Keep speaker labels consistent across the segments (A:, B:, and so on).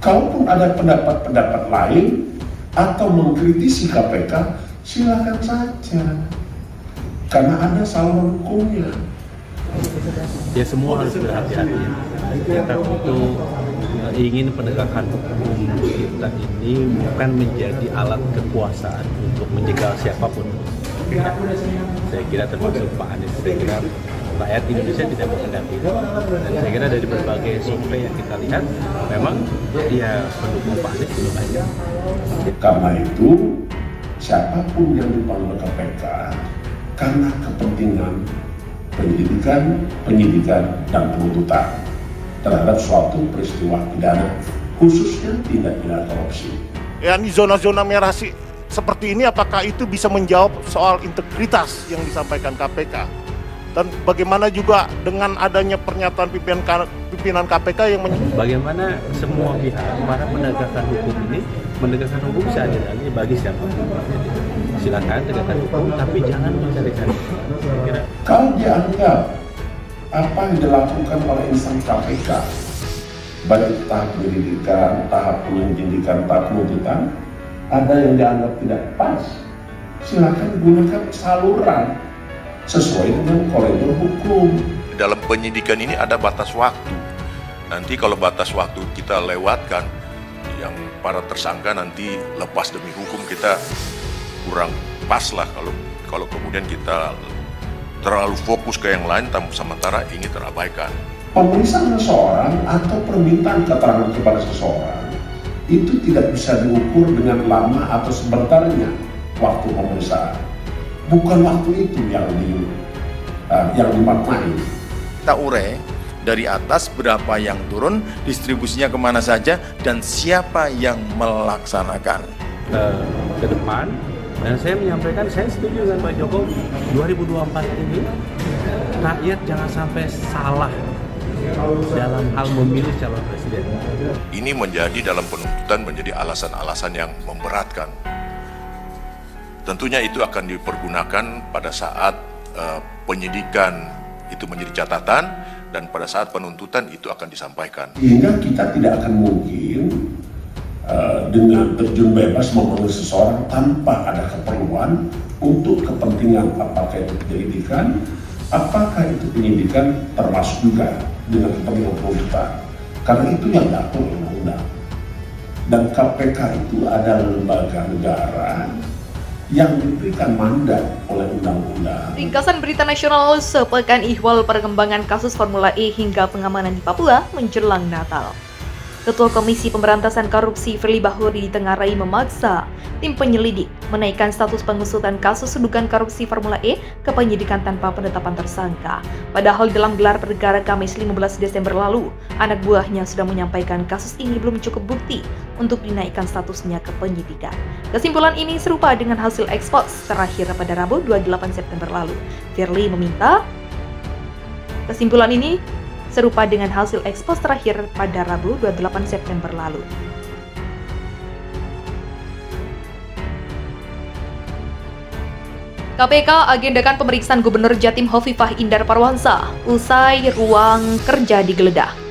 A: Kalaupun ada pendapat-pendapat lain atau mengkritisi KPK, silakan saja. Karena ada saluran hukumnya.
B: Ya semua harus berhati-hati. Kita tentu ingin penegakan hukum kita ini bukan menjadi alat kekuasaan untuk menjegal siapapun. Ya, saya kira termasuk Pak Anies. Saya kira rakyat Indonesia tidak menghendaki. Dan saya kira dari berbagai survei yang kita lihat, memang dia pendukung Pak Anies belum banyak.
A: Karena itu, siapapun yang dipanggil KPK karena kepentingan penyidikan dan penuntutan terhadap suatu peristiwa pidana, khususnya tindak pidana korupsi.
C: Ya, ini zona-zona merah sih seperti ini, apakah itu bisa menjawab soal integritas yang disampaikan KPK? Dan bagaimana juga dengan adanya pernyataan pimpinan KPK yang
B: bagaimana semua pihak para penegakan hukum ini menegakkan hukum seadil-adilnya bagi siapapun. Silakan tegakkan hukum, tapi jangan mencari-cari.
A: Kalau dianggap apa yang dilakukan oleh instansi KPK, baik tahap penyelidikan, tahap penyidikan, tahap penuntutan, ada yang dianggap tidak pas, silakan gunakan saluran sesuai dengan koridor hukum.
D: Dalam penyidikan ini ada batas waktu. Nanti kalau batas waktu kita lewatkan, yang para tersangka nanti lepas demi hukum, kita kurang pas lah kalau kemudian kita terlalu fokus ke yang lain, sementara ini terabaikan.
A: Pemeriksaan seseorang atau permintaan keterangan kepada seseorang itu tidak bisa diukur dengan lama atau sebentarnya waktu pemeriksaan. Bukan waktu itu yang dimaknai.
E: Kita urai dari atas berapa yang turun, distribusinya kemana saja, dan siapa yang melaksanakan.
B: Ke depan, dan saya menyampaikan, saya setuju dengan Pak Jokowi, 2024 ini rakyat jangan sampai salah dalam hal memilih calon presiden.
D: Ini menjadi dalam penuntutan menjadi alasan-alasan yang memberatkan. Tentunya itu akan dipergunakan pada saat penyidikan itu menjadi catatan, dan pada saat penuntutan itu akan disampaikan.
A: Hingga kita tidak akan mungkin dengan terjun bebas memanggil seseorang tanpa ada keperluan untuk kepentingan, apakah itu penyelidikan, apakah itu penyidikan, termasuk juga dengan kepentingan penuntutan. Karena itu yang diatur oleh undang-undang. Dan KPK itu adalah lembaga negara yang diberikan mandat oleh undang-undang.
F: Ringkasan berita nasional sepekan ihwal perkembangan kasus Formula E hingga pengamanan di Papua menjelang Natal. Ketua Komisi Pemberantasan Korupsi Firly Bahuri ditengarai memaksa tim penyelidik menaikkan status pengusutan kasus dugaan korupsi Formula E ke penyidikan tanpa penetapan tersangka. Padahal dalam gelar perkara Kamis 15 Desember lalu, anak buahnya sudah menyampaikan kasus ini belum cukup bukti untuk dinaikkan statusnya ke penyidikan. Kesimpulan ini serupa dengan hasil ekspos terakhir pada Rabu 28 September lalu. Firly meminta kesimpulan ini serupa dengan hasil ekspos terakhir pada Rabu 28 September lalu. KPK agendakan pemeriksaan Gubernur Jatim Hovifah Indar Parawansa usai ruang kerja digeledah.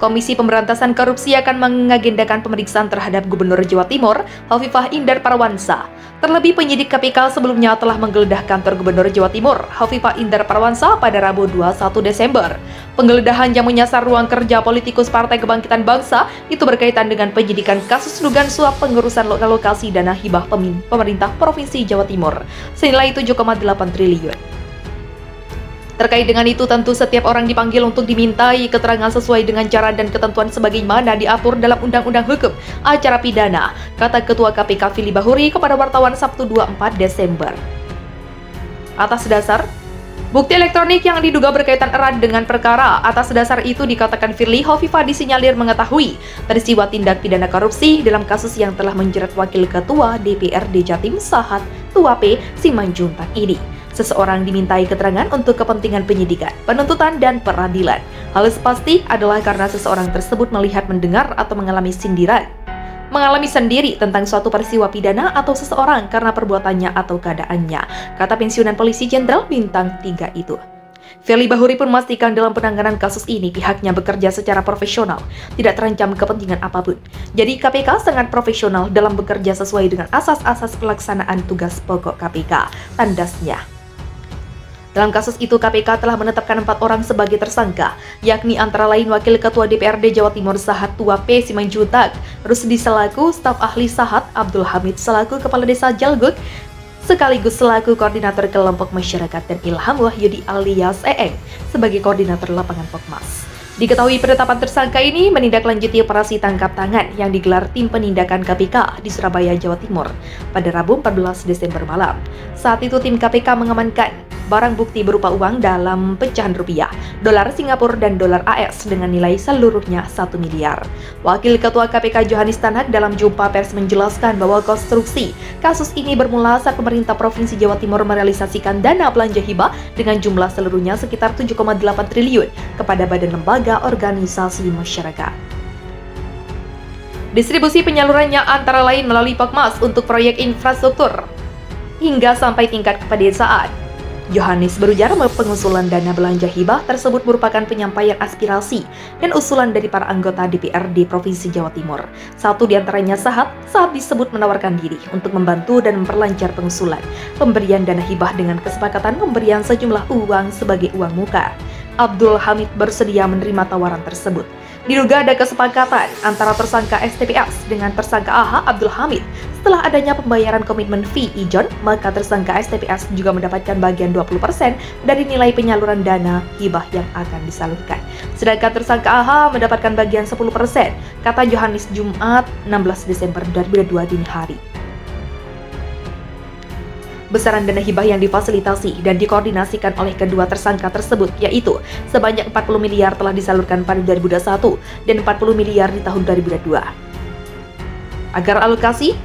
F: Komisi Pemberantasan Korupsi akan mengagendakan pemeriksaan terhadap Gubernur Jawa Timur, Hovifah Indar Parawansa. Terlebih penyidik KPK sebelumnya telah menggeledah kantor Gubernur Jawa Timur, Hovifah Indar Parawansa pada Rabu 21 Desember. Penggeledahan yang menyasar ruang kerja politikus Partai Kebangkitan Bangsa itu berkaitan dengan penyidikan kasus dugaan suap pengurusan alokasi dana hibah pemerintah Provinsi Jawa Timur senilai 7,8 triliun. Terkait dengan itu, tentu setiap orang dipanggil untuk dimintai keterangan sesuai dengan cara dan ketentuan sebagaimana diatur dalam Undang-Undang Hukum Acara Pidana, kata Ketua KPK Firly Bahuri kepada wartawan Sabtu 24 Desember. Atas dasar bukti elektronik yang diduga berkaitan erat dengan perkara, atas dasar itu dikatakan Firly, Hovifah disinyalir mengetahui peristiwa tindak pidana korupsi dalam kasus yang telah menjerat Wakil Ketua DPRD Jatim Sahat Tuape Simanjuntak ini. Seseorang dimintai keterangan untuk kepentingan penyidikan, penuntutan, dan peradilan. Hal pasti adalah karena seseorang tersebut melihat, mendengar, atau mengalami sendiri tentang suatu peristiwa pidana atau seseorang karena perbuatannya atau keadaannya, kata pensiunan polisi Jenderal Bintang 3 itu. Firly Bahuri pun memastikan dalam penanganan kasus ini pihaknya bekerja secara profesional, tidak terancam kepentingan apapun. Jadi KPK sangat profesional dalam bekerja sesuai dengan asas-asas pelaksanaan tugas pokok KPK, tandasnya. Dalam kasus itu, KPK telah menetapkan 4 orang sebagai tersangka, yakni antara lain Wakil Ketua DPRD Jawa Timur Sahat Tua P. Simanjuntak, Rusdi selaku staf ahli Sahat, Abdul Hamid selaku Kepala Desa Jalguk, sekaligus selaku Koordinator Kelompok Masyarakat, dan Ilham Wahyudi alias Eeng sebagai Koordinator Lapangan Pokmas. Diketahui penetapan tersangka ini menindaklanjuti operasi tangkap tangan yang digelar tim penindakan KPK di Surabaya, Jawa Timur pada Rabu 14 Desember malam. Saat itu tim KPK mengamankan barang bukti berupa uang dalam pecahan rupiah, dolar Singapura, dan dolar AS dengan nilai seluruhnya 1 miliar. Wakil Ketua KPK Johannes Tanak dalam jumpa pers menjelaskan bahwa konstruksi kasus ini bermula saat pemerintah Provinsi Jawa Timur merealisasikan dana belanja hibah dengan jumlah seluruhnya sekitar 7,8 triliun kepada badan lembaga organisasi masyarakat. Distribusi penyalurannya antara lain melalui Pokmas untuk proyek infrastruktur hingga sampai tingkat kepedesaan. Johannes berujar pengusulan dana belanja hibah tersebut merupakan penyampaian aspirasi dan usulan dari para anggota DPRD Provinsi Jawa Timur. Satu diantaranya saat disebut menawarkan diri untuk membantu dan memperlancar pengusulan pemberian dana hibah dengan kesepakatan pemberian sejumlah uang sebagai uang muka. Abdul Hamid bersedia menerima tawaran tersebut. Diduga ada kesepakatan antara tersangka STPS dengan tersangka AH Abdul Hamid. Setelah adanya pembayaran komitmen fee ijon, maka tersangka STPS juga mendapatkan bagian 20% dari nilai penyaluran dana hibah yang akan disalurkan. Sedangkan tersangka AH mendapatkan bagian 10%, kata Johannes Jumat 16 Desember 2022 dini hari. Besaran dana hibah yang difasilitasi dan dikoordinasikan oleh kedua tersangka tersebut yaitu sebanyak 40 miliar telah disalurkan pada 2021 dan 40 miliar di tahun 2022. Agar alokasi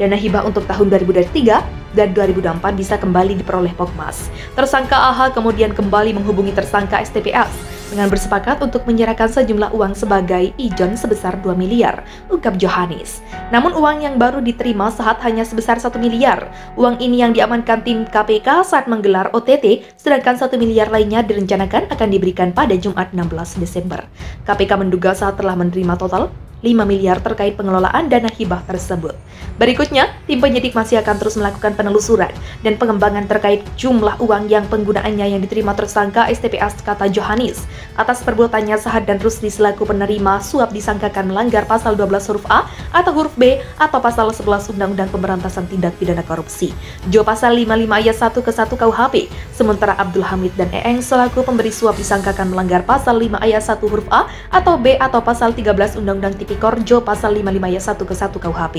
F: dana hibah untuk tahun 2023 dan 2024 bisa kembali diperoleh Pokmas, tersangka AH kemudian kembali menghubungi tersangka STPS dengan bersepakat untuk menyerahkan sejumlah uang sebagai ijon sebesar 2 miliar, ungkap Johannes. Namun uang yang baru diterima saat hanya sebesar 1 miliar. Uang ini yang diamankan tim KPK saat menggelar OTT, sedangkan 1 miliar lainnya direncanakan akan diberikan pada Jumat 16 Desember. KPK menduga saat telah menerima total 5 miliar terkait pengelolaan dana hibah tersebut. Berikutnya, tim penyidik masih akan terus melakukan penelusuran dan pengembangan terkait jumlah uang yang penggunaannya yang diterima tersangka STPS, kata Johannes. Atas perbuatannya, Sahat dan Rusdi selaku penerima suap disangkakan melanggar pasal 12 huruf A atau huruf B atau pasal 11 Undang-Undang Pemberantasan Tindak Pidana Korupsi, Jo pasal 55 ayat 1 ke 1 KUHP. Sementara Abdul Hamid dan Eeng selaku pemberi suap disangkakan melanggar pasal 5 ayat 1 huruf A atau B atau pasal 13 Undang-Undang Tipikor Jo pasal 55 ayat 1 ke 1 KUHP.